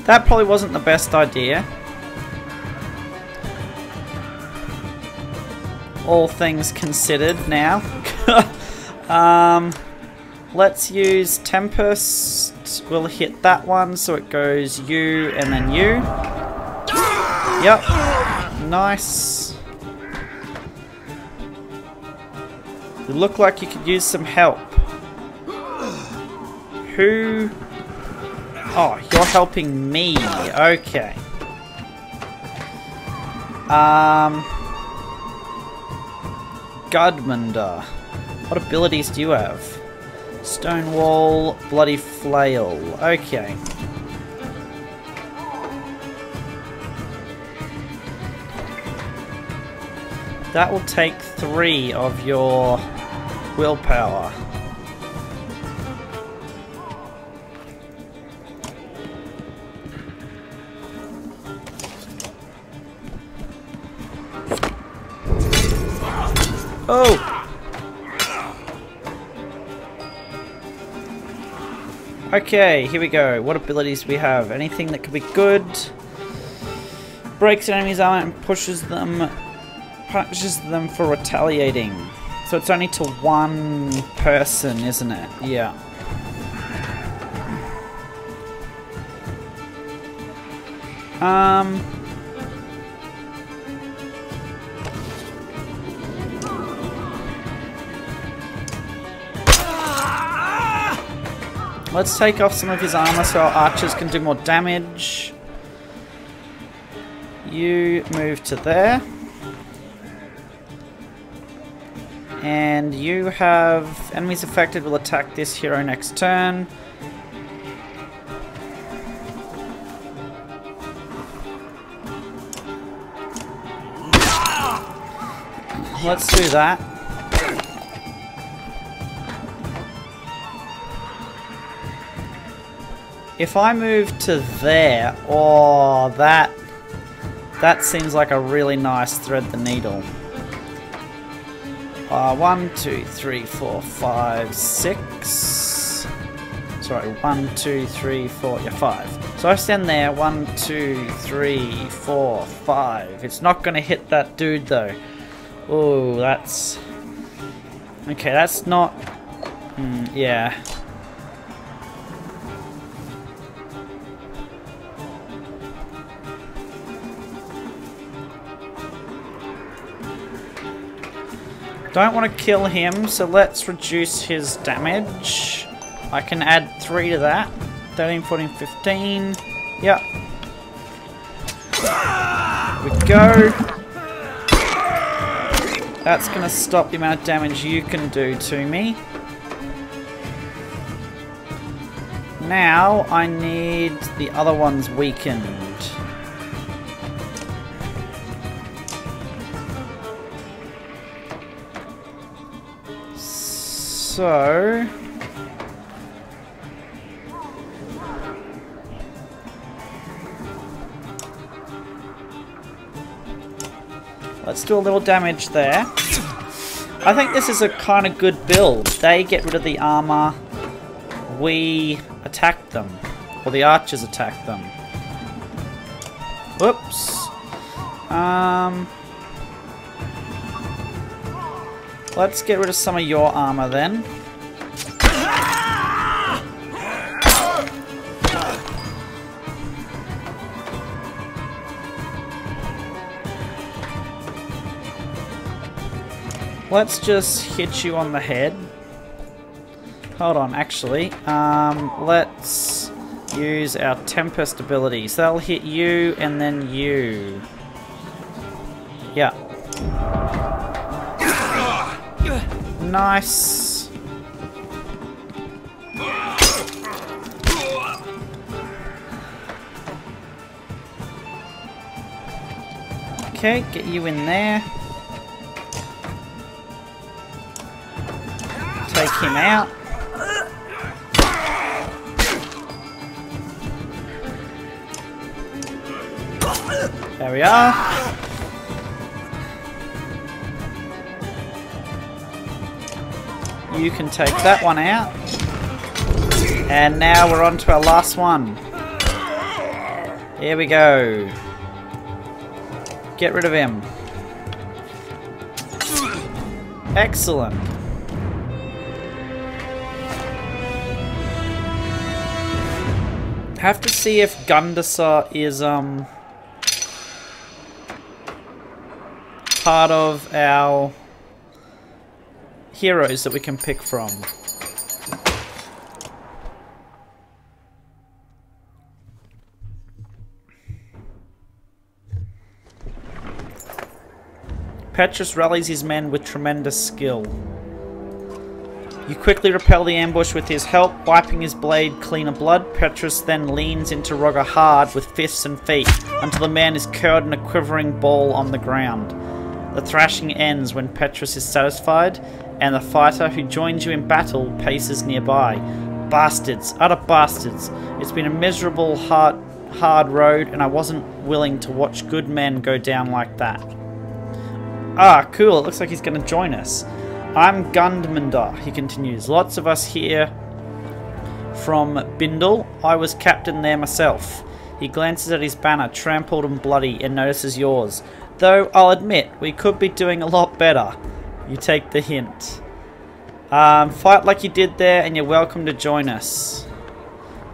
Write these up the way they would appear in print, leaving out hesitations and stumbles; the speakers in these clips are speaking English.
That probably wasn't the best idea. All things considered now. Let's use Tempest. We'll hit that one so it goes you and then you. Yep. Nice. You look like you could use some help. Who? Oh, you're helping me. Okay. Gudmundar. What abilities do you have? Stone Wall, Bloody Flail. Okay. That will take 3 of your willpower. Oh! Okay, here we go. What abilities do we have? Anything that could be good? Breaks an enemy's armor and punishes them for retaliating. So it's only to one person, isn't it? Yeah. Let's take off some of his armor so our archers can do more damage. You move to there. And you have enemies affected will attack this hero next turn. Let's do that. If I move to there, oh, that seems like a really nice thread the needle. 1, 2, 3, 4, 5, 6. Sorry, 1, 2, 3, 4, yeah, 5. So I stand there, 1, 2, 3, 4, 5. It's not going to hit that dude though. Oh, that's... Okay, that's not... yeah. Don't want to kill him, so let's reduce his damage. I can add 3 to that. 13, 14, 15. Yep. There we go. That's going to stop the amount of damage you can do to me. Now I need the other ones weakened. So let's do a little damage there. I think this is a kind of good build. They get rid of the armor, we attack them, or the archers attack them. Whoops. Let's get rid of some of your armor then. Let's just hit you on the head. Hold on, actually. Let's use our Tempest ability. So that'll hit you and then you. Yeah. Nice. Okay, get you in there. Take him out. There we are. You can take that one out. And now we're on to our last one. Here we go. Get rid of him. Excellent. Have to see if Gundasa is part of our heroes that we can pick from. Petrus rallies his men with tremendous skill. You quickly repel the ambush with his help, wiping his blade clean of blood. Petrus then leans into Rogger hard with fists and feet until the man is curled in a quivering ball on the ground. The thrashing ends when Petrus is satisfied, and the fighter who joins you in battle paces nearby. Bastards, utter bastards. It's been a miserable, hard road, and I wasn't willing to watch good men go down like that. Ah, cool, it looks like he's going to join us. I'm Gundmundar, he continues. Lots of us here from Bindle. I was captain there myself. He glances at his banner, trampled and bloody, and notices yours. Though, I'll admit, we could be doing a lot better. You take the hint. Fight like you did there, and you're welcome to join us.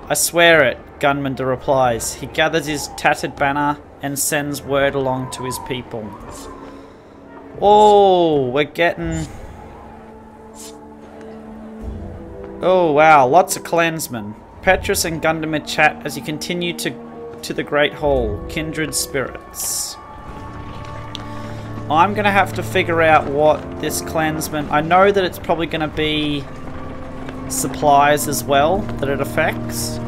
I swear it, Gundmundar replies. He gathers his tattered banner and sends word along to his people. Oh, we're getting... Oh wow, lots of clansmen. Petrus and Gundamir chat as you continue to the Great Hall. Kindred spirits. I'm gonna have to figure out what this clansman... I know that it's probably gonna be supplies as well that it affects,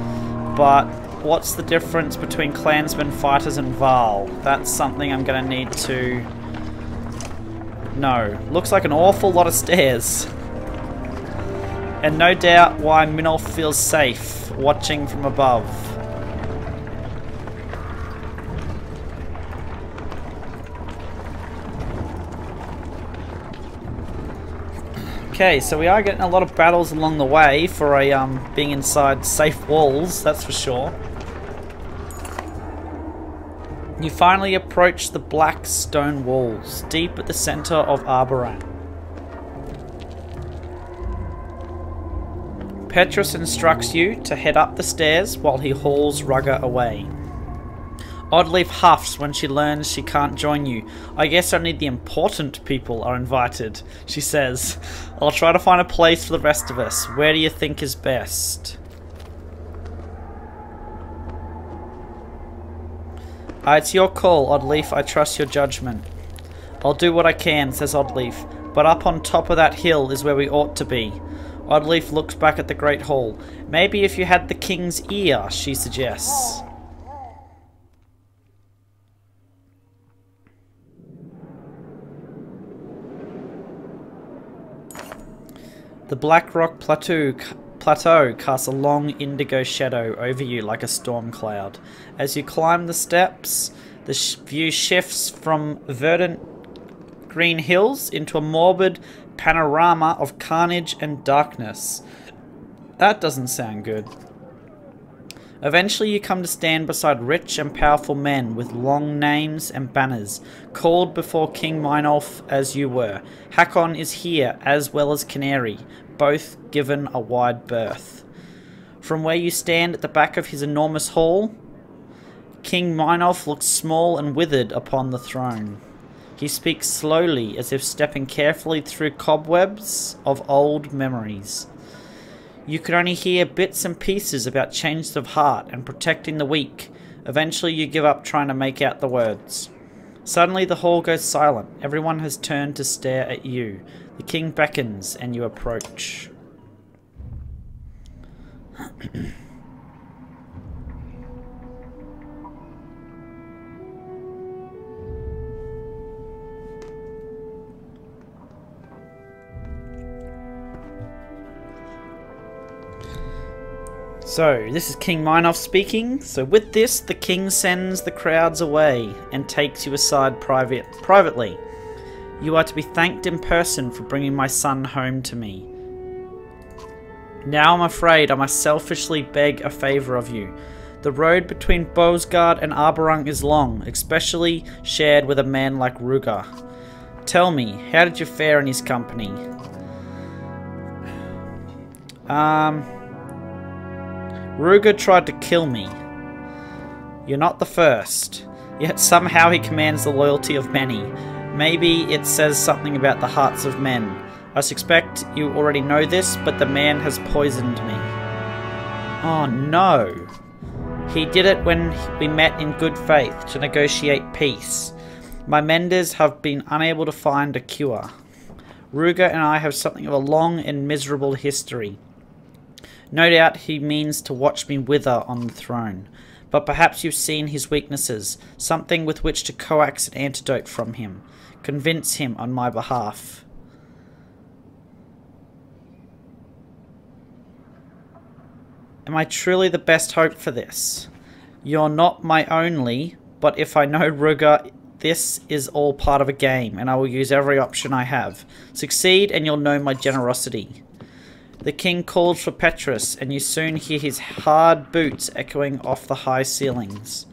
but what's the difference between clansmen, fighters and Val? That's something I'm gonna need to know. Looks like an awful lot of stairs. And no doubt why Minolf feels safe watching from above. Okay, so we are getting a lot of battles along the way for a being inside safe walls, that's for sure. You finally approach the black stone walls, deep at the center of Arboran. Petrus instructs you to head up the stairs while he hauls Rugger away. Oddleaf huffs when she learns she can't join you. I guess only the important people are invited, she says. I'll try to find a place for the rest of us. Where do you think is best? It's your call, Oddleaf. I trust your judgment. I'll do what I can, says Oddleaf. But up on top of that hill is where we ought to be. Oddleaf looks back at the Great Hall. Maybe if you had the king's ear, she suggests. The Black Rock Plateau casts a long indigo shadow over you like a storm cloud. As you climb the steps, the view shifts from verdant green hills into a morbid panorama of carnage and darkness. That doesn't sound good. Eventually you come to stand beside rich and powerful men with long names and banners, called before King Mynolf as you were. Hakon is here, as well as Canary, both given a wide berth. From where you stand at the back of his enormous hall, King Mynolf looks small and withered upon the throne. He speaks slowly, as if stepping carefully through cobwebs of old memories. You can only hear bits and pieces about changes of heart and protecting the weak. Eventually you give up trying to make out the words. Suddenly the hall goes silent. Everyone has turned to stare at you. The king beckons and you approach. So, this is King Mynolf speaking. So with this, the king sends the crowds away and takes you aside privately. You are to be thanked in person for bringing my son home to me. Now I'm afraid I must selfishly beg a favour of you. The road between Bosgard and Arborung is long, especially shared with a man like Ruger. Tell me, how did you fare in his company? Ruger tried to kill me. You're not the first. Yet somehow he commands the loyalty of many. Maybe it says something about the hearts of men. I suspect you already know this, but the man has poisoned me. Oh no. He did it when we met in good faith to negotiate peace. My menders have been unable to find a cure. Ruger and I have something of a long and miserable history. No doubt he means to watch me wither on the throne. But perhaps you've seen his weaknesses, something with which to coax an antidote from him. Convince him on my behalf. Am I truly the best hope for this? You're not my only, but if I know Ruger, this is all part of a game, and I will use every option I have. Succeed, and you'll know my generosity. The king calls for Petrus, and you soon hear his hard boots echoing off the high ceilings.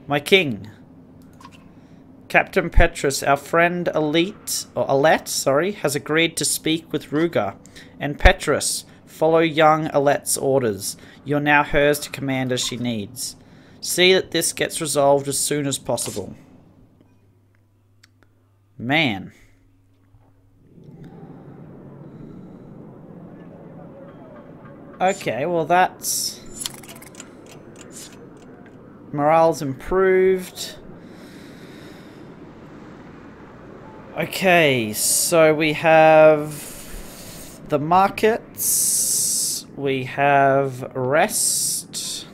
My king. Captain Petrus, our friend Alette, has agreed to speak with Ruger. And Petrus, follow young Alette's orders. You're now hers to command as she needs. See that this gets resolved as soon as possible. Man. Okay, well that's... Morale's improved. Okay, so we have the markets. We have rest.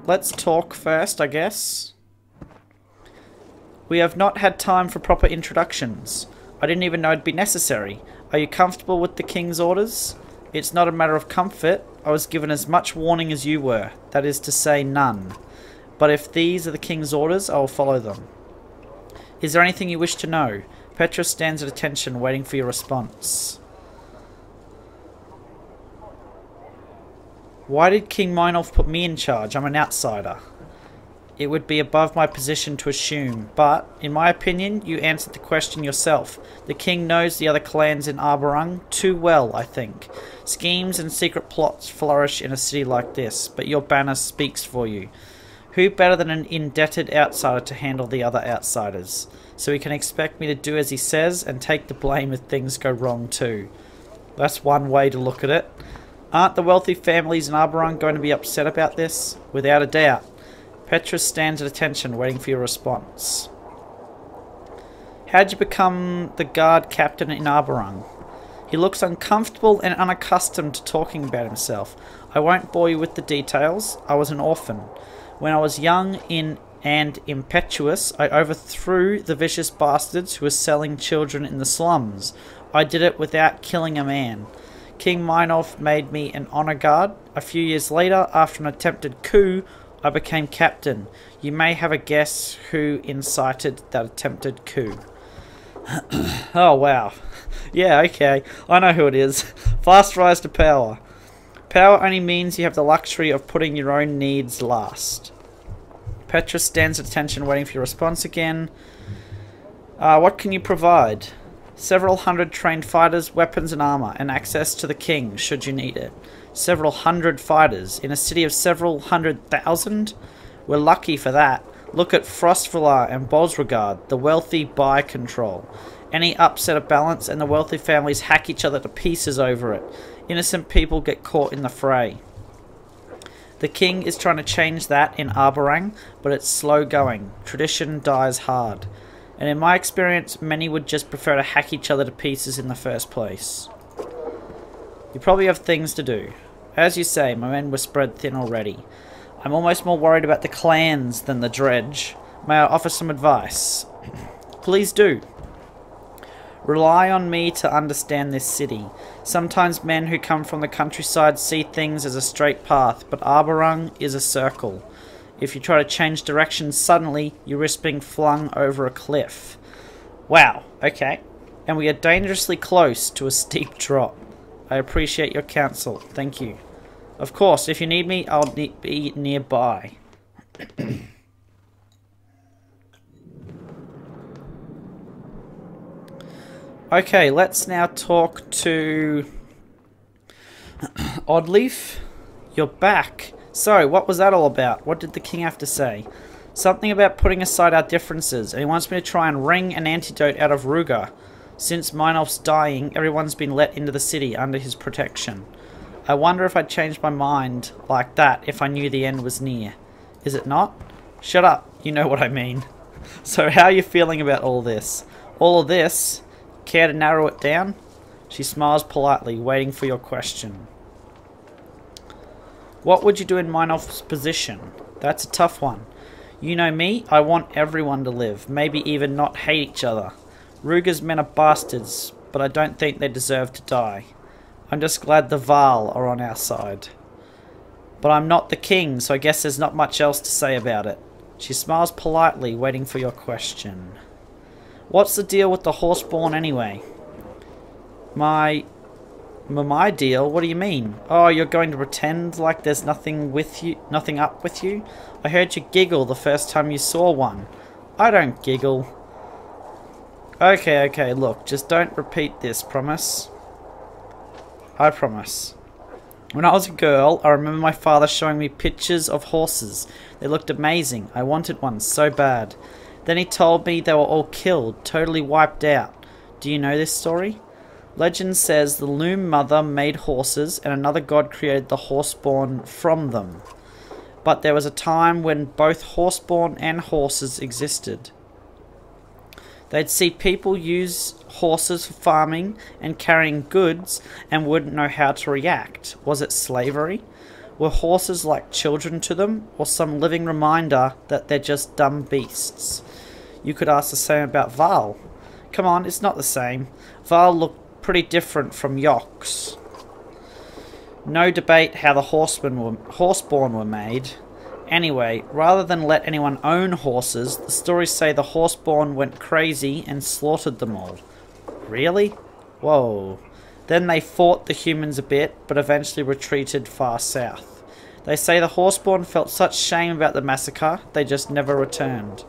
Let's talk first, I guess. We have not had time for proper introductions. I didn't even know it'd be necessary. Are you comfortable with the king's orders? It's not a matter of comfort. I was given as much warning as you were. That is to say, none. But if these are the king's orders, I will follow them. Is there anything you wish to know? Petrus stands at attention, waiting for your response. Why did King Meinolf put me in charge? I'm an outsider. It would be above my position to assume, but, in my opinion, you answered the question yourself. The king knows the other clans in Arborung too well, I think. Schemes and secret plots flourish in a city like this, but your banner speaks for you. Who better than an indebted outsider to handle the other outsiders? So he can expect me to do as he says and take the blame if things go wrong too. That's one way to look at it. Aren't the wealthy families in Arborung going to be upset about this? Without a doubt. Petrus stands at attention, waiting for your response. How'd you become the guard captain in Arborung? He looks uncomfortable and unaccustomed to talking about himself. I won't bore you with the details. I was an orphan. When I was young and impetuous, I overthrew the vicious bastards who were selling children in the slums. I did it without killing a man. King Meinolf made me an honor guard. A few years later, after an attempted coup, I became captain. You may have a guess who incited that attempted coup. Oh, wow. Yeah, okay. I know who it is. Fast rise to power. Power only means you have the luxury of putting your own needs last. Petrus stands at attention, waiting for your response again. What can you provide? Several hundred trained fighters, weapons and armor, and access to the king, should you need it. Several hundred fighters in a city of several 100,000? We're lucky for that. Look at Frostvillar and Bosregard. The wealthy buy control. Any upset of balance and the wealthy families hack each other to pieces over it. Innocent people get caught in the fray. The king is trying to change that in Arborung, but it's slow going. Tradition dies hard. And in my experience, many would just prefer to hack each other to pieces in the first place. You probably have things to do. As you say, my men were spread thin already. I'm almost more worried about the clans than the dredge. May I offer some advice? Please do. Rely on me to understand this city. Sometimes men who come from the countryside see things as a straight path, but Arborung is a circle. If you try to change direction suddenly, you risk being flung over a cliff. Wow, okay. And we are dangerously close to a steep drop. I appreciate your counsel. Thank you. Of course, if you need me, I'll be nearby. Okay, let's now talk to Oddleaf. You're back. So, what was that all about? What did the king have to say? Something about putting aside our differences, and he wants me to try and wring an antidote out of Ruga. Since Minolf's dying, everyone's been let into the city under his protection. I wonder if I'd change my mind like that if I knew the end was near. Is it not? Shut up, you know what I mean. So how are you feeling about all this? All of this? Care to narrow it down? She smiles politely, waiting for your question. What would you do in Minolf's position? That's a tough one. You know me, I want everyone to live, maybe even not hate each other. Ruga's men are bastards, but I don't think they deserve to die. I'm just glad the Val are on our side. But I'm not the king, so I guess there's not much else to say about it. She smiles politely, waiting for your question. What's the deal with the Horseborn anyway? My deal? What do you mean? Oh, you're going to pretend like there's nothing up with you? I heard you giggle the first time you saw one. I don't giggle. Okay, look, just don't repeat this, promise? I promise. When I was a girl, I remember my father showing me pictures of horses. They looked amazing. I wanted one so bad. Then he told me they were all killed, totally wiped out. Do you know this story? Legend says the Loom Mother made horses and another god created the Horseborn from them. But there was a time when both Horseborn and horses existed. They'd see people use horses for farming and carrying goods and wouldn't know how to react. Was it slavery? Were horses like children to them, or some living reminder that they're just dumb beasts? You could ask the same about Val. Come on, it's not the same. Val looked pretty different from Yox. No debate how the Horseborn were made. Anyway, rather than let anyone own horses, the stories say the Horseborn went crazy and slaughtered them all. Really? Whoa. Then they fought the humans a bit, but eventually retreated far south. They say the Horseborn felt such shame about the massacre, they just never returned.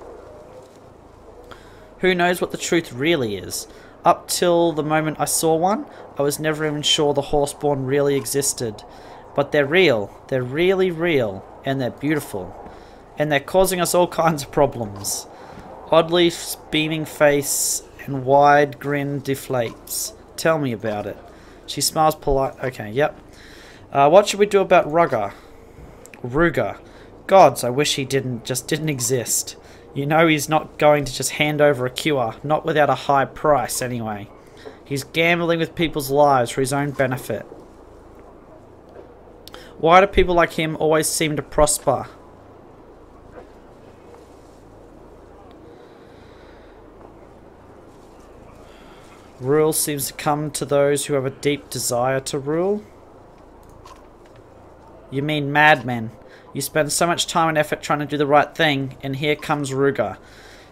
Who knows what the truth really is? Up till the moment I saw one, I was never even sure the Horseborn really existed. But they're real. They're really real. And they're beautiful. And they're causing us all kinds of problems. Oddleaf's beaming face and wide grin deflates. Tell me about it. She smiles polite. Okay, yep. What should we do about Ruga? Gods, I wish he didn't exist. You know he's not going to just hand over a cure. Not without a high price, anyway. He's gambling with people's lives for his own benefit. Why do people like him always seem to prosper? Rule seems to come to those who have a deep desire to rule. You mean madmen. You spend so much time and effort trying to do the right thing, and here comes Ruga.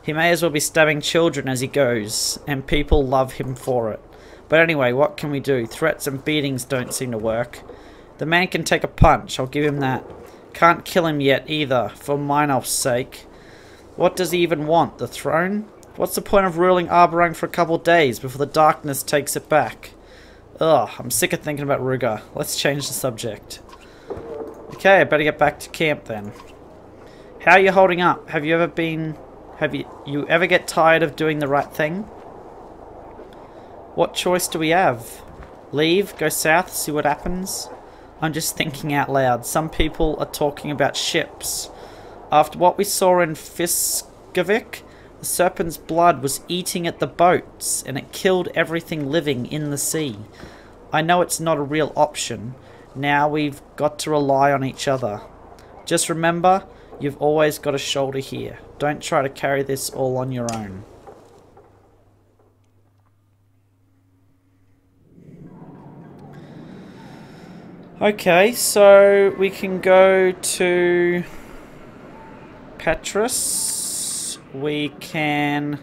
He may as well be stabbing children as he goes, and people love him for it. But anyway, what can we do? Threats and beatings don't seem to work. The man can take a punch, I'll give him that. Can't kill him yet either, for Minolf's sake. What does he even want? The throne? What's the point of ruling Arborung for a couple of days before the darkness takes it back? Ugh, I'm sick of thinking about Ruga. Let's change the subject. Okay, I better get back to camp then. How are you holding up? Have you ever get tired of doing the right thing? What choice do we have? Leave, go south, see what happens? I'm just thinking out loud. Some people are talking about ships. After what we saw in Fiskevik, the serpent's blood was eating at the boats, and it killed everything living in the sea. I know it's not a real option. Now we've got to rely on each other. Just remember, you've always got a shoulder here. Don't try to carry this all on your own. Okay, so we can go to Petrus. We can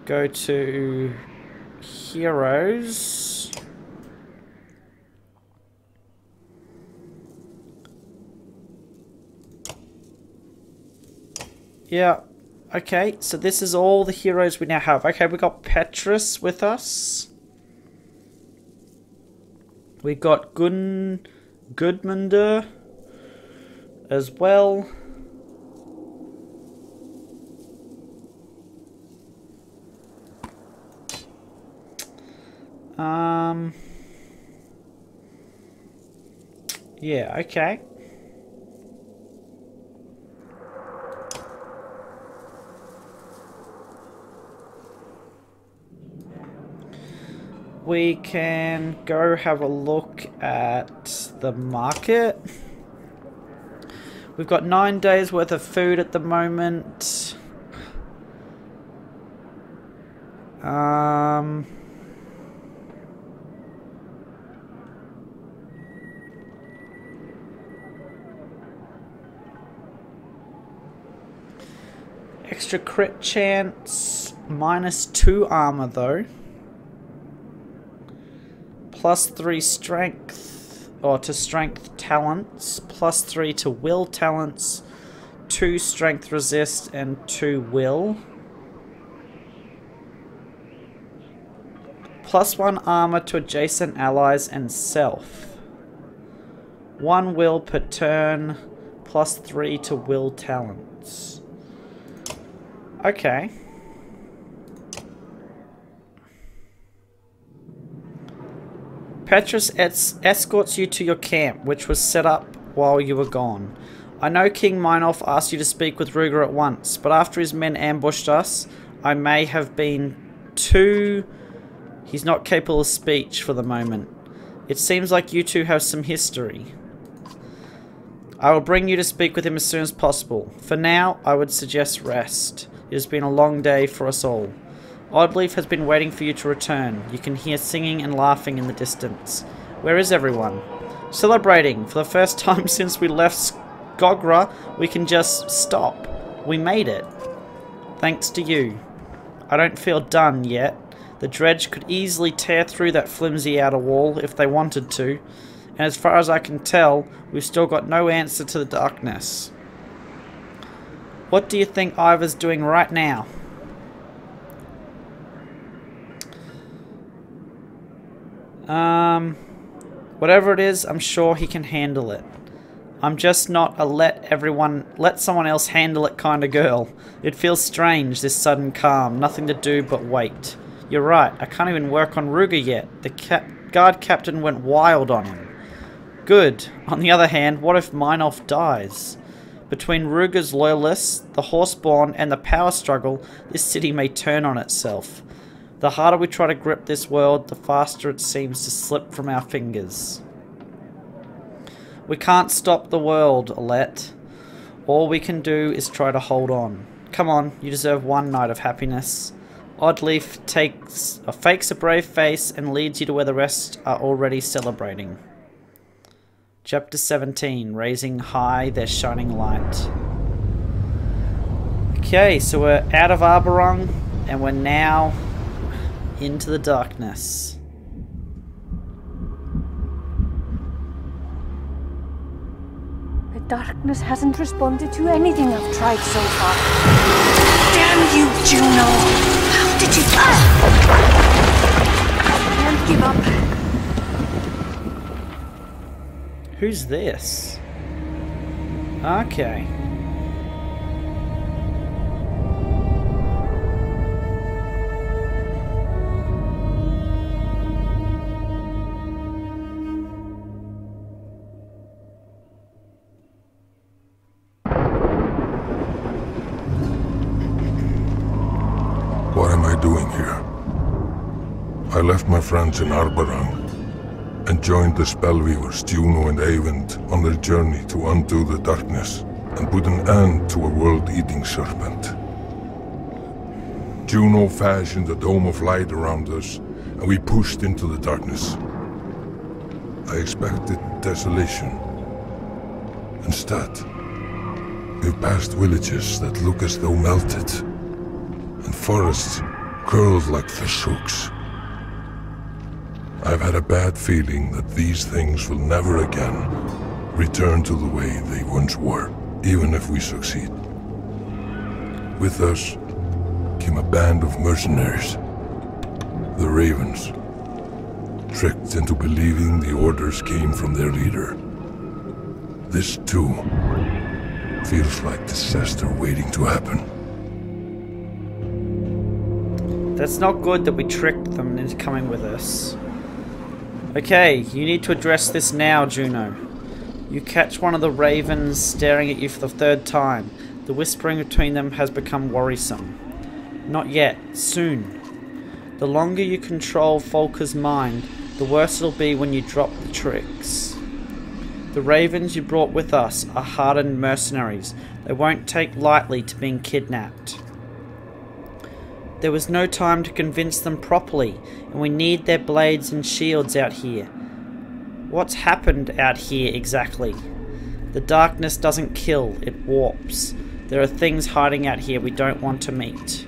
go to Heroes. Yeah. Okay, so this is all the heroes we now have. Okay, we got Petrus with us. We got Gudmundur as well. Yeah, okay. We can go have a look at the market. We've got 9 days worth of food at the moment. Extra crit chance, -2 armor though. +3 strength, or to strength talents, +3 to will talents, 2 strength resist and 2 will. +1 armor to adjacent allies and self. 1 will per turn, +3 to will talents. Okay. Petrus escorts you to your camp, which was set up while you were gone. I know King Meinolf asked you to speak with Ruger at once, but after his men ambushed us, I may have been too... He's not capable of speech for the moment. It seems like you two have some history. I will bring you to speak with him as soon as possible. For now, I would suggest rest. It has been a long day for us all. Oddleaf has been waiting for you to return. You can hear singing and laughing in the distance. Where is everyone? Celebrating. For the first time since we left Skogra, we can just stop. We made it. Thanks to you. I don't feel done yet. The dredge could easily tear through that flimsy outer wall if they wanted to. And as far as I can tell, we've still got no answer to the darkness. What do you think Ivar's doing right now? Whatever it is, I'm sure he can handle it. I'm just not a let someone else handle it kind of girl. It feels strange, this sudden calm, nothing to do but wait. You're right, I can't even work on Ruger yet. The guard captain went wild on him. Good. On the other hand, what if Meinolf dies? Between Ruger's loyalists, the Horseborn, and the power struggle, this city may turn on itself. The harder we try to grip this world, the faster it seems to slip from our fingers. We can't stop the world, Alette. All we can do is try to hold on. Come on, you deserve one night of happiness. Oddleaf fakes a brave face and leads you to where the rest are already celebrating. Chapter 17, Raising High Their Shining Light. Okay, so we're out of Arborong, and we're now into the darkness. The darkness hasn't responded to anything I've tried so far. Damn you, Juno! How did you... Can't give up. Who's this? Okay. What am I doing here? I left my friends in Arborang and joined the Spellweavers Juno and Eyvind on their journey to undo the darkness and put an end to a world-eating serpent. Juno fashioned a dome of light around us, and we pushed into the darkness. I expected desolation. Instead, we've passed villages that look as though melted, and forests curled like fishhooks. I've had a bad feeling that these things will never again return to the way they once were, even if we succeed. With us came a band of mercenaries, the Ravens, tricked into believing the orders came from their leader. This, too, feels like disaster waiting to happen. That's not good that we tricked them into coming with us. Okay, you need to address this now, Juno. You catch one of the ravens staring at you for the third time. The whispering between them has become worrisome. Not yet. Soon. The longer you control Volker's mind, the worse it'll be when you drop the tricks. The ravens you brought with us are hardened mercenaries. They won't take lightly to being kidnapped. There was no time to convince them properly, and we need their blades and shields out here. What's happened out here exactly? The darkness doesn't kill, it warps. There are things hiding out here we don't want to meet.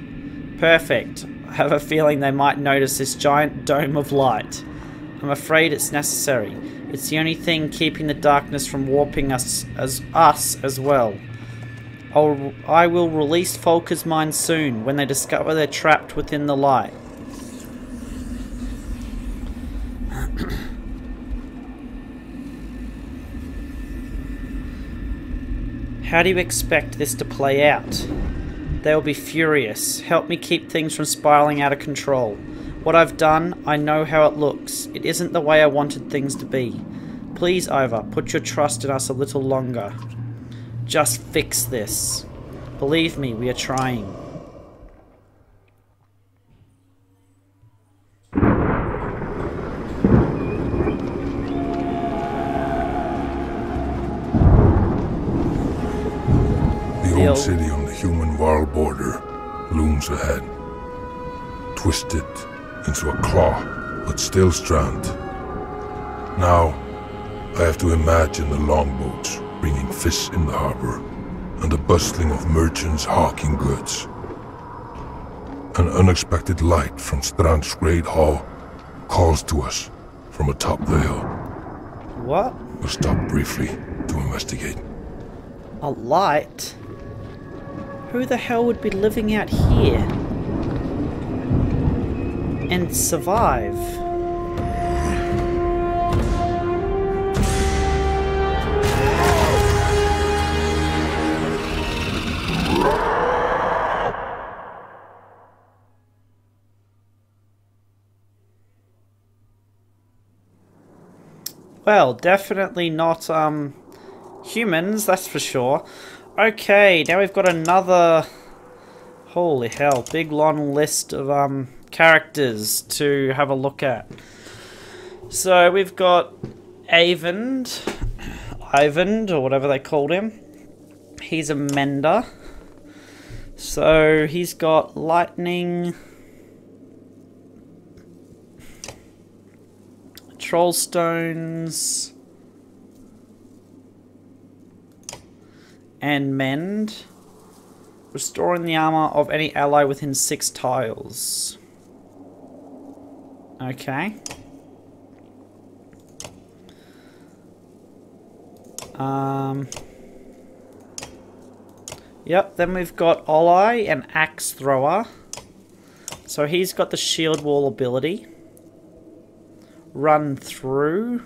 Perfect. I have a feeling they might notice this giant dome of light. I'm afraid it's necessary. It's the only thing keeping the darkness from warping us as well. I will release Volker's mind soon, when they discover they're trapped within the light. How do you expect this to play out? They'll be furious. Help me keep things from spiraling out of control. What I've done, I know how it looks. It isn't the way I wanted things to be. Please, Ivar, put your trust in us a little longer. Just fix this. Believe me, we are trying. The old city on the human-world border looms ahead. Twisted into a claw, but still strand. Now, I have to imagine the longboats bringing fish in the harbor, and the bustling of merchants hawking goods. An unexpected light from Strand's Great Hall calls to us from atop the hill. What? We'll stop briefly to investigate. A light? Who the hell would be living out here and survive? Well, definitely not humans, that's for sure. Okay, now we've got another, holy hell, big long list of characters to have a look at. So we've got Ivan, or whatever they called him. He's a mender. So he's got lightning, troll stones, and mend, restoring the armor of any ally within 6 tiles. Okay. Yep, then we've got Olai, an axe thrower. So he's got the shield wall ability. Run through.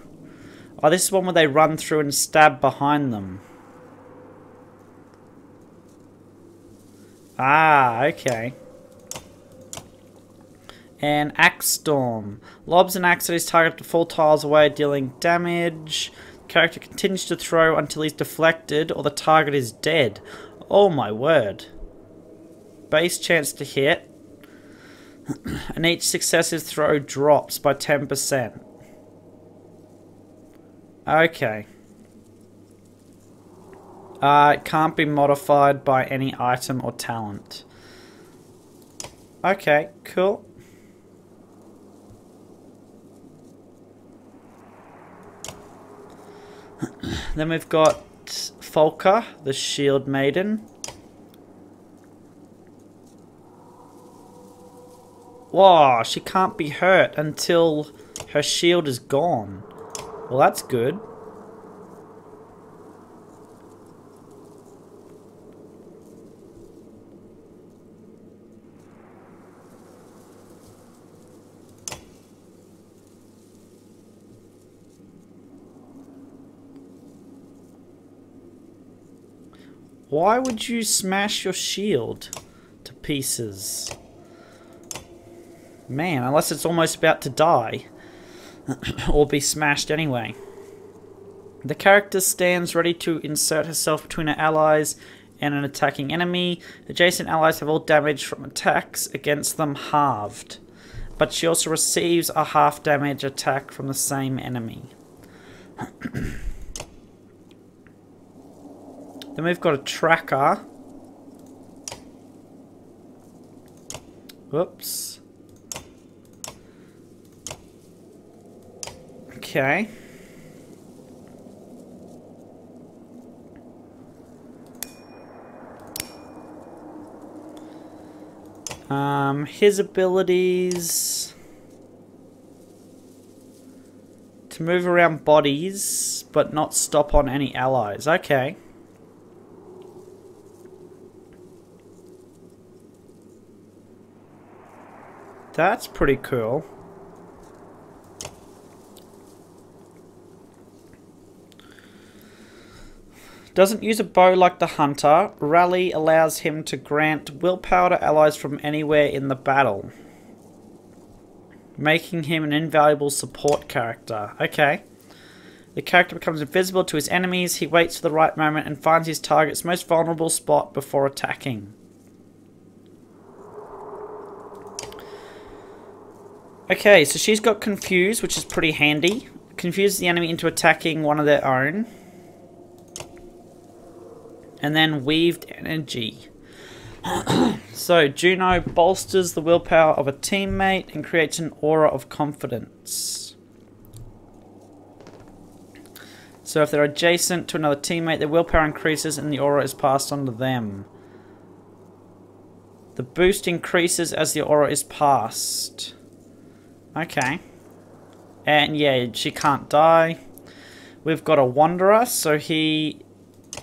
Oh, this is one where they run through and stab behind them. Ah, okay. And Axe Storm. Lobs an axe at his target to 4 tiles away, dealing damage. The character continues to throw until he's deflected or the target is dead. Oh my word. Base chance to hit. And each successive throw drops by 10%. Okay. It can't be modified by any item or talent. Okay, cool. Then we've got Volker, the Shield Maiden. Whoa, she can't be hurt until her shield is gone. Well, that's good. Why would you smash your shield to pieces? Man, unless it's almost about to die. Or be smashed anyway. The character stands ready to insert herself between her allies and an attacking enemy. Adjacent allies have all damage from attacks against them halved. But she also receives a half damage attack from the same enemy. Then we've got a tracker. Whoops. Okay. His abilities to move around bodies but not stop on any allies. Okay. That's pretty cool. Doesn't use a bow like the hunter. Rally allows him to grant willpower to allies from anywhere in the battle, making him an invaluable support character. Okay. The character becomes invisible to his enemies. He waits for the right moment and finds his target's most vulnerable spot before attacking. Okay, so she's got Confuse, which is pretty handy. Confuses the enemy into attacking one of their own. And then Weaved Energy. So, Juno bolsters the willpower of a teammate and creates an aura of confidence. So if they're adjacent to another teammate, their willpower increases and the aura is passed on to them. The boost increases as the aura is passed. Okay. And yeah, she can't die. We've got a Wanderer, so he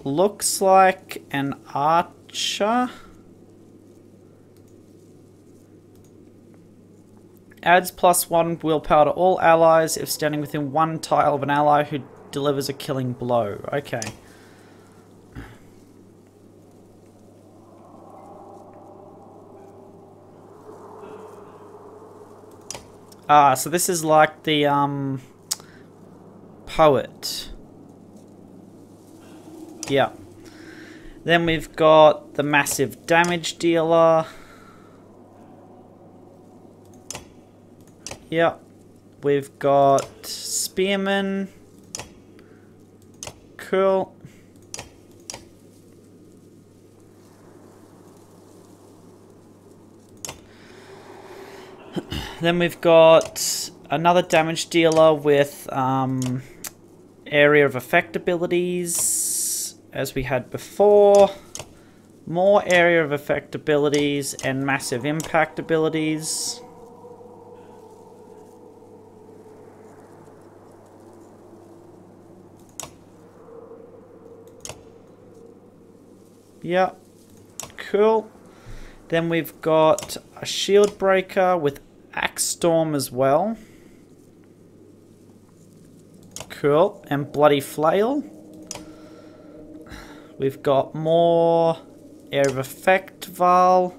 looks like an archer. Adds +1 willpower to all allies if standing within one tile of an ally who delivers a killing blow. Okay. Ah, so this is like the poet. Yeah. Then we've got the massive damage dealer. Yeah. We've got spearman. Cool. Then we've got another damage dealer with area of effect abilities, as we had before. More area of effect abilities and massive impact abilities. Yeah, cool. Then we've got a shield breaker with axe storm as well. Cool. And bloody flail. We've got more area of effect Val.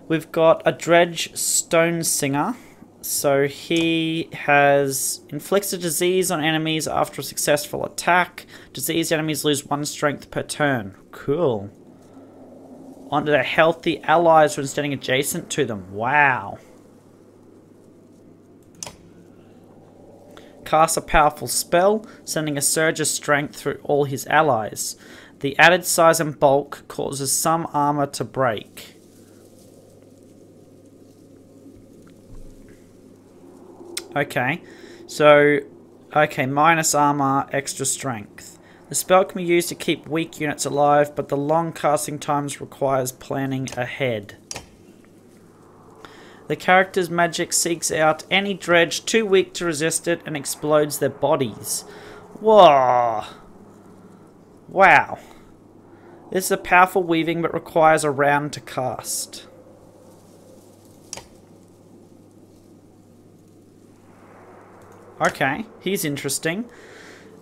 We've got a dredge stone singer. So he has inflicts a disease on enemies after a successful attack. Diseased enemies lose 1 strength per turn. Cool. Onto their healthy allies when standing adjacent to them. Wow. Casts a powerful spell, sending a surge of strength through all his allies. The added size and bulk causes some armor to break. Okay, so, okay, minus armor, extra strength. The spell can be used to keep weak units alive, but the long casting times requires planning ahead. The character's magic seeks out any dredge too weak to resist it and explodes their bodies. Whoa! Wow. This is a powerful weaving but requires a round to cast. Okay, he's interesting.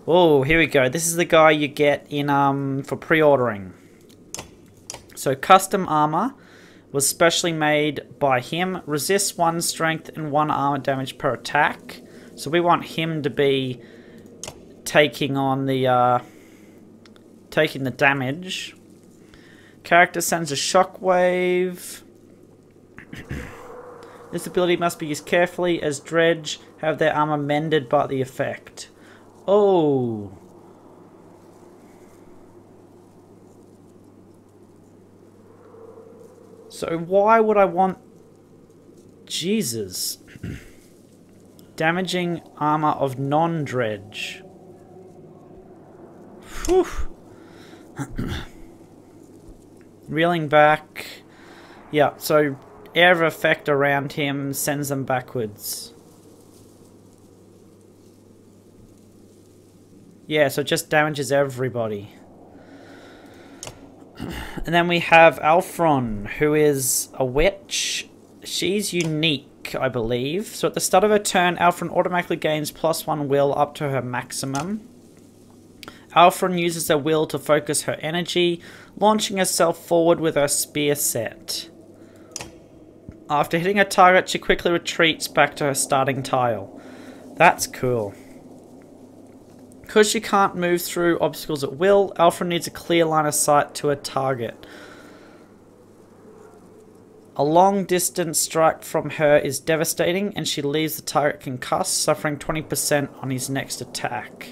Oh, here we go. This is the guy you get in for pre-ordering. So custom armor was specially made by him. Resists 1 strength and 1 armor damage per attack. So we want him to be taking on the taking the damage. Character sends a shockwave. This ability must be used carefully as dredge have their armor mended by the effect. Oh. So why would I want... Jesus. Damaging armor of non-dredge. Whew. Reeling back. Yeah, so air effect around him sends them backwards. Yeah, so it just damages everybody. And then we have Alfron, who is a witch. She's unique, I believe. So at the start of her turn, Alfron automatically gains +1 will up to her maximum. Alfron uses her will to focus her energy, launching herself forward with her spear set. After hitting a target, she quickly retreats back to her starting tile. That's cool. Because she can't move through obstacles at will, Alfred needs a clear line of sight to a target. A long distance strike from her is devastating, and she leaves the target concussed, suffering 20% on his next attack.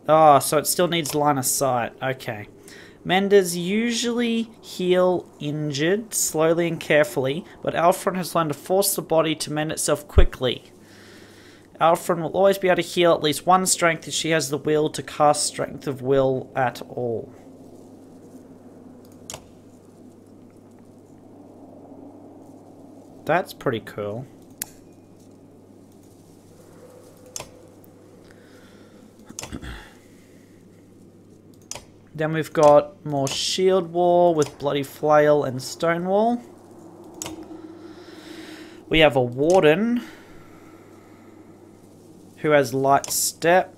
Oh, so it still needs line of sight. Okay. Menders usually heal injured, slowly and carefully, but Alfred has learned to force the body to mend itself quickly. Alfred will always be able to heal at least 1 strength if she has the will to cast Strength of Will at all. That's pretty cool. Then we've got more shield wall with bloody flail and stone wall. We have a warden who has light step.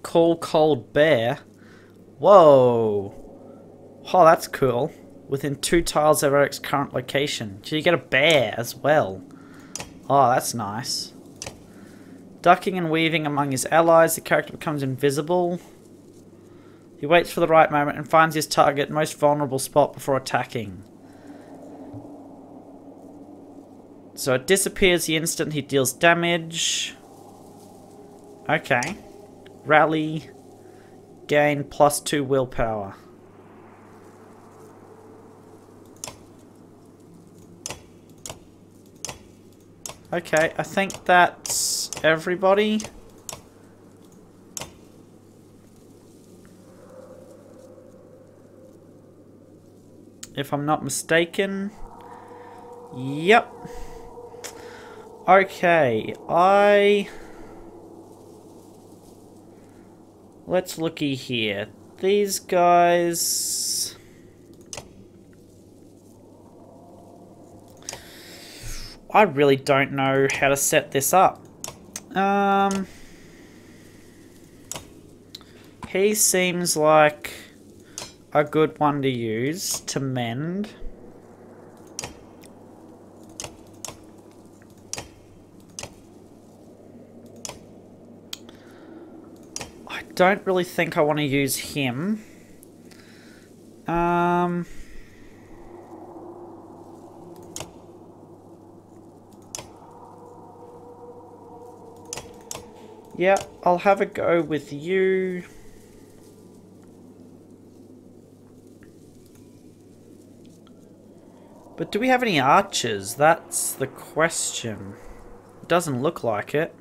Call cold bear. Whoa. Oh, that's cool. Within 2 tiles of Eric's current location. So you get a bear as well. Oh, that's nice. Ducking and weaving among his allies, the character becomes invisible. He waits for the right moment and finds his target most vulnerable spot before attacking. So it disappears the instant he deals damage. Okay. Rally. Gain +2 willpower. Okay, I think that's everybody. If I'm not mistaken. Yep. Okay, let's looky here. These guys... I really don't know how to set this up. He seems like a good one to use to mend. I don't really think I want to use him. Yeah, I'll have a go with you. But do we have any archers? That's the question. It doesn't look like it.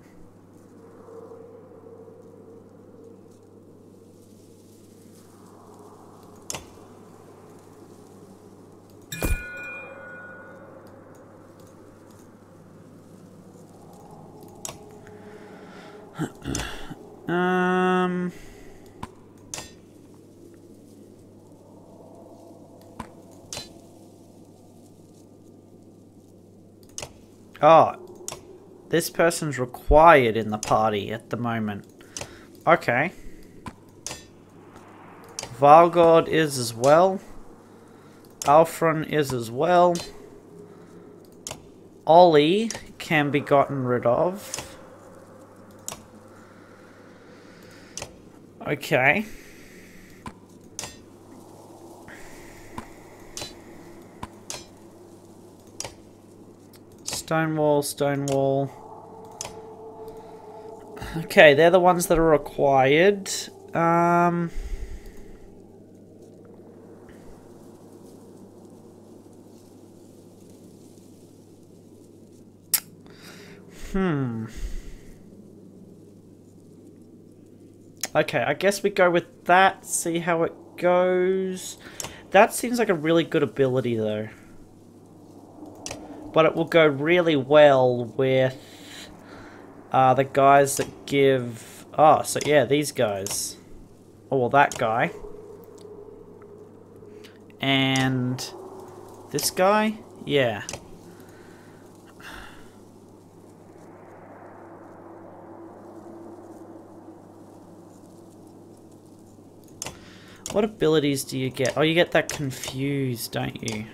Oh, this person's required in the party at the moment. Okay. Valgord is as well. Alfron is as well. Ollie can be gotten rid of. Okay. Stonewall, Stonewall. Okay, they're the ones that are required. Okay, I guess we go with that, see how it goes. That seems like a really good ability though. But it will go really well with the guys that give... Oh, so yeah, these guys. Oh, well, that guy. And this guy? Yeah. What abilities do you get? Oh, you get that confused, don't you?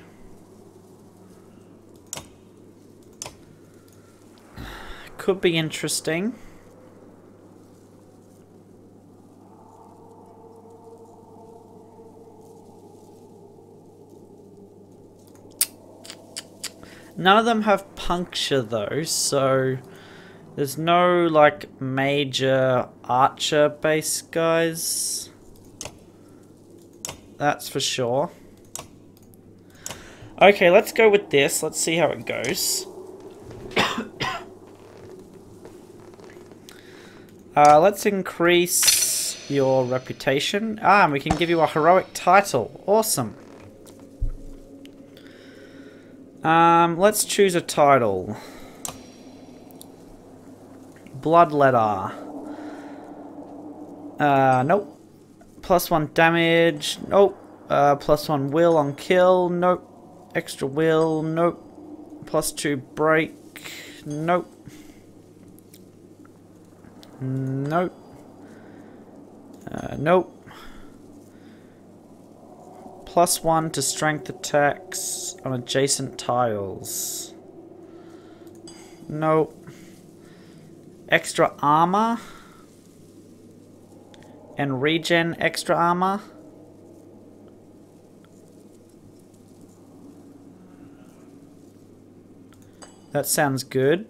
Could be interesting. None of them have puncture though, so there's no like major archer base guys. That's for sure. Okay, let's go with this. Let's see how it goes. Let's increase your reputation. Ah, and we can give you a heroic title. Awesome. Let's choose a title. Bloodletter. Nope. +1 damage. Nope. +1 will on kill. Nope. Extra will. Nope. +2 break. Nope. Nope. Nope. +1 to strength attacks on adjacent tiles. Nope. Extra armor. And regen extra armor. That sounds good.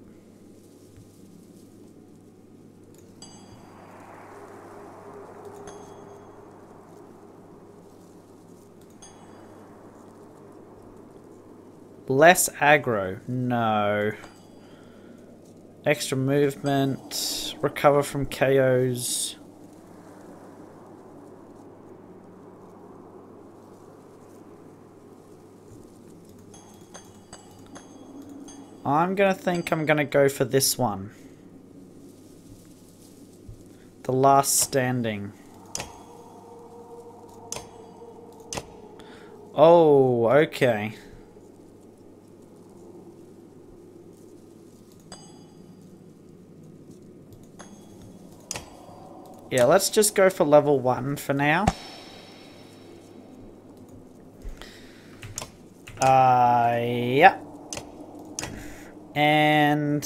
Less aggro. No. Extra movement. Recover from KOs. I'm gonna go for this one. The last standing. Oh, okay. Yeah, let's just go for level 1 for now. Yeah. And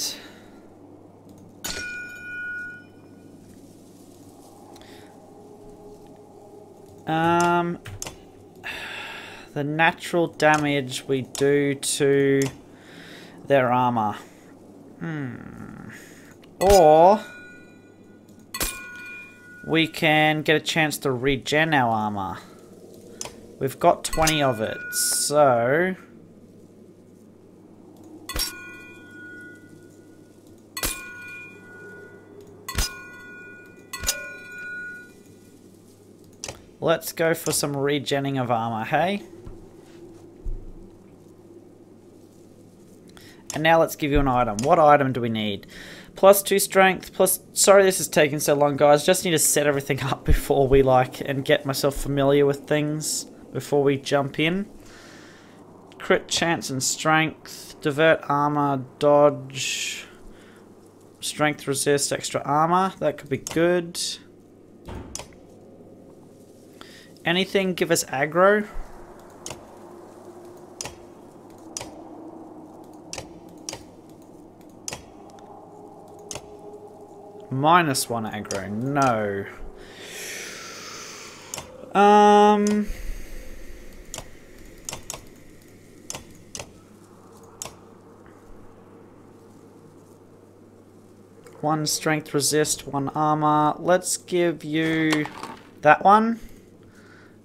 the natural damage we do to their armor. Or we can get a chance to regen our armor. We've got 20 of it, so let's go for some regenning of armor, hey? And now let's give you an item. What item do we need? +2 strength, plus... Sorry this is taking so long, guys. Just need to set everything up before we, and get myself familiar with things before we jump in. Crit chance and strength. Divert armor, dodge. Strength resist, extra armor. That could be good. Anything give us aggro? -1 aggro. No. One strength resist, 1 armor. Let's give you that one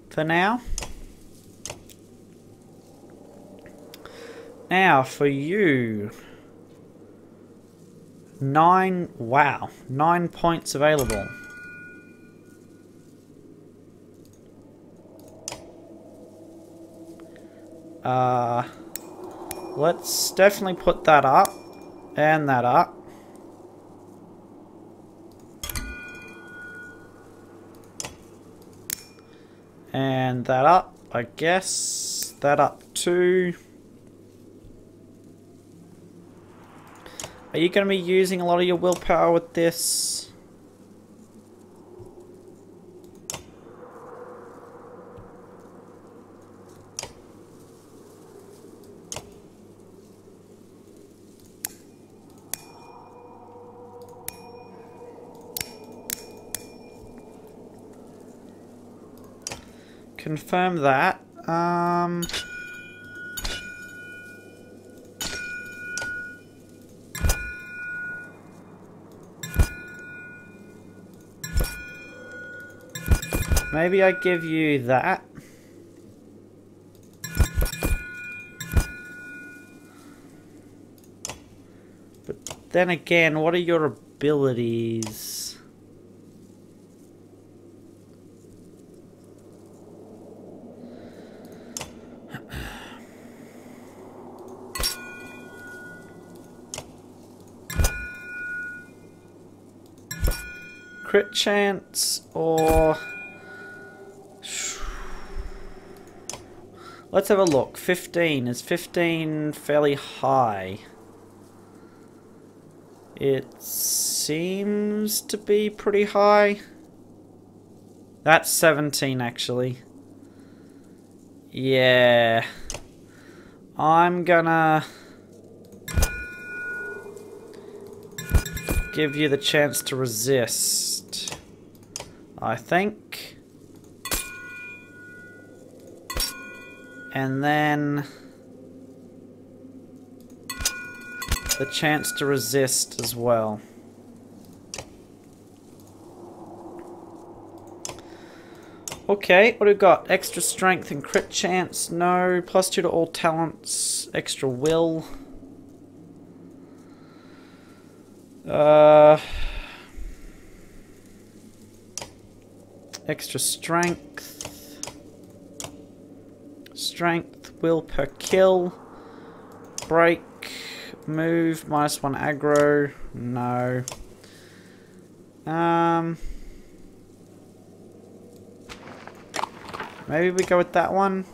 for now. Now for you. 9, wow, 9 points available. Let's definitely put that up and that up. And that up, I guess. That up too. Are you going to be using a lot of your willpower with this? Confirm that. Maybe I give you that. But then again, what are your abilities? Crit chance or... Let's have a look. 15. Is 15 fairly high? It seems to be pretty high. That's 17 actually. Yeah. I'm gonna give you the chance to resist, I think. And then the chance to resist as well. Okay, what do we got? Extra strength and crit chance? No. +2 to all talents. Extra will. Extra strength. Strength, will per kill. Break. Move, -1 aggro. No. Maybe we go with that one.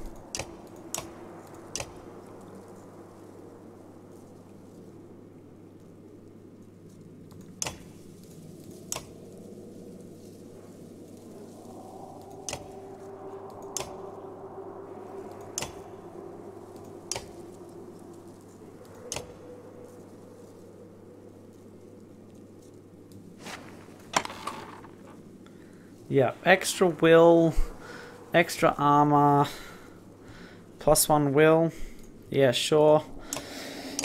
Yeah, extra will, extra armor, +1 will. Yeah, sure.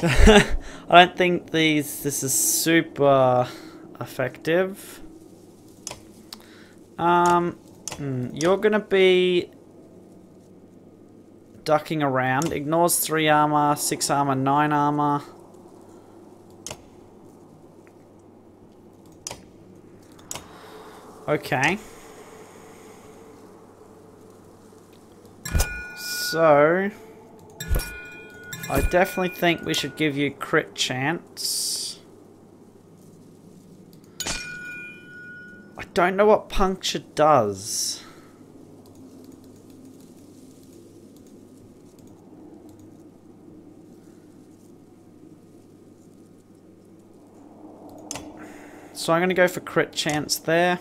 I don't think this is super effective. You're gonna be ducking around. Ignores 3 armor, 6 armor, 9 armor. Okay. So, I definitely think we should give you crit chance. I don't know what puncture does. So I'm going to go for crit chance there.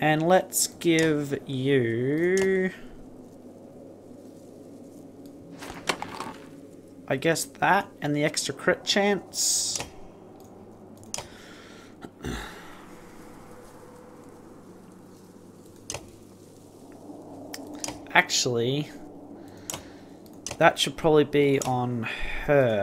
And let's give you... I guess that, and the extra crit chance. Actually, that should probably be on her.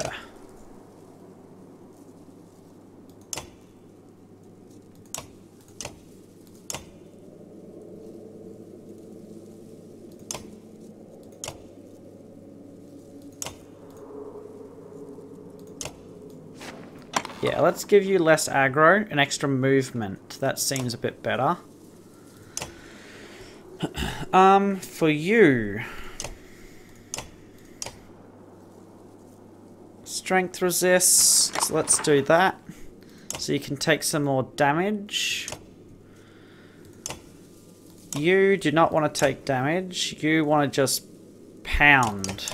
Yeah, let's give you less aggro and extra movement. That seems a bit better. For you, strength resist, so let's do that. So you can take some more damage. You do not want to take damage. You want to just pound.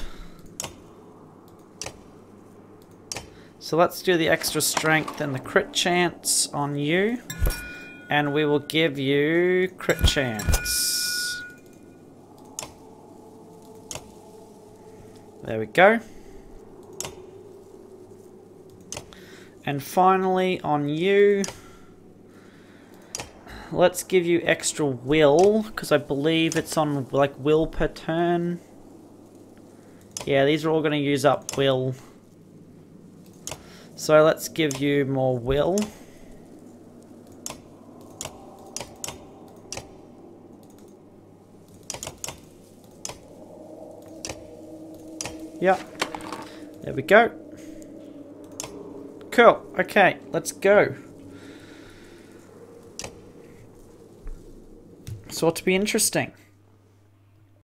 So let's do the extra strength and the crit chance on you. And we will give you crit chance. There we go. And finally on you, let's give you extra will, because I believe it's on like will per turn. Yeah, these are all going to use up will. So let's give you more will. Yep. There we go. Cool. Okay, let's go. It's ought to be interesting.